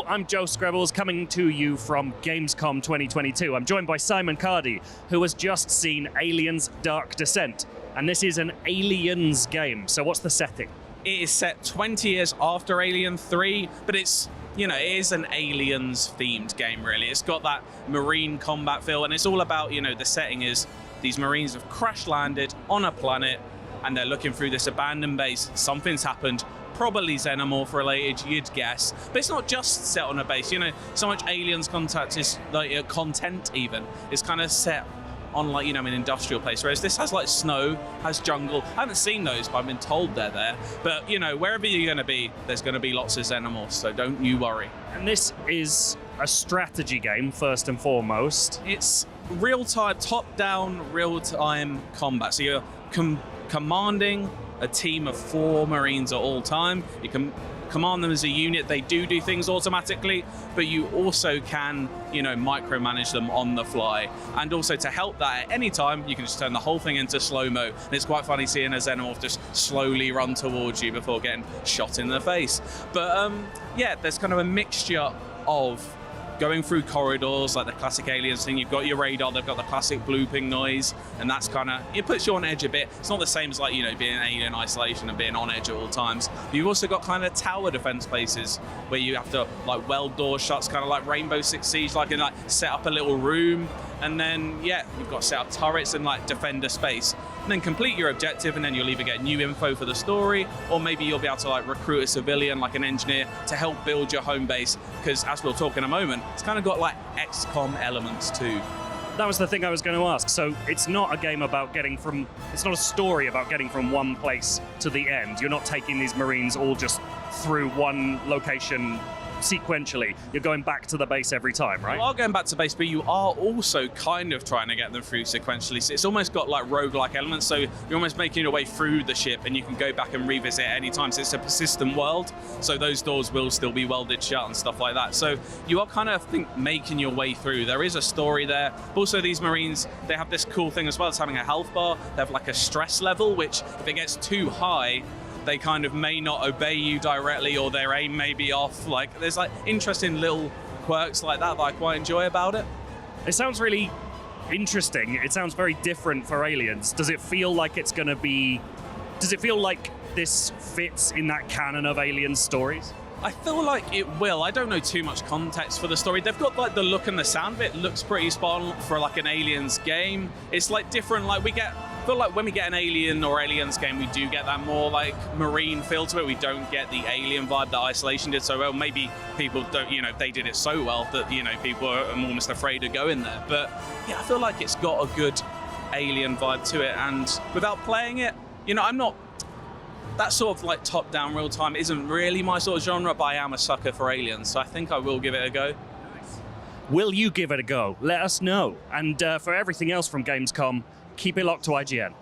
I'm Joe Screbbles, coming to you from Gamescom 2022. I'm joined by Simon Cardy, who has just seen Aliens Dark Descent. And this is an Aliens game, so what's the setting? It is set 20 years after Alien 3, but it's, it is an Aliens-themed game, really. It's got that marine combat feel, and it's all about, the setting is these Marines have crash-landed on a planet, and they're looking through this abandoned base. Something's happened, probably Xenomorph related, you'd guess. But it's not just set on a base, so much Aliens content is, content even, is kind of set on an industrial place, whereas this has snow, has jungle. I haven't seen those, but I've been told they're there. But wherever you're going to be, there's going to be lots of Xenomorphs, so don't you worry. And this is a strategy game, first and foremost. It's real-time, top-down, real-time combat. So you're commanding a team of 4 Marines at all time. You can command them as a unit. They do things automatically, but you also can, micromanage them on the fly. And also to help that at any time, you can just turn the whole thing into slow-mo. And it's quite funny seeing a Xenomorph just slowly run towards you before getting shot in the face. But yeah, there's kind of a mixture of going through corridors, like the classic Aliens thing. You've got your radar, they've got the classic blooping noise, and that's it puts you on edge a bit. It's not the same as being in Alien Isolation and being on edge at all times. You've also got kind of tower defense places where you have to weld door shuts, kind of like Rainbow Six Siege, and set up a little room, and then you've got to set up turrets and defend a space. And then complete your objective, and then you'll either get new info for the story, or maybe you'll be able to recruit a civilian, like an engineer, to help build your home base. Because as we'll talk in a moment, it's kind of got XCOM elements too. That was the thing I was going to ask. So it's not a game about it's not a story about getting from one place to the end. You're not taking these Marines all just through one location sequentially. You're going back to the base every time, right? You are going back to base, but you are also kind of trying to get them through sequentially. So it's almost got roguelike elements, so you're almost making your way through the ship and you can go back and revisit at any time. So it's a persistent world, so those doors will still be welded shut and stuff like that. So you are kind of, making your way through. There is a story there. Also, these Marines, they have this cool thing as well as having a health bar. They have a stress level, which if it gets too high, they kind of may not obey you directly, or their aim may be off. There's interesting little quirks like that I quite enjoy about it. It sounds really interesting. It sounds very different for Aliens. Does it feel like it's going to be... Does it feel like this fits in that canon of Alien stories? I feel like it will. I don't know too much context for the story. They've got the look and the sound of it. Looks pretty spot on for an Aliens game. It's different. I feel like when we get an Alien or Aliens game, we do get that more marine feel to it. We don't get the Alien vibe that Isolation did so well. Maybe people don't, they did it so well that, people are almost afraid to go in there. But yeah, I feel like it's got a good Alien vibe to it. And without playing it, I'm not... That sort of top-down real-time isn't really my sort of genre, but I am a sucker for Aliens, so I think I will give it a go. Nice. Will you give it a go? Let us know. And for everything else from Gamescom, keep it locked to IGN.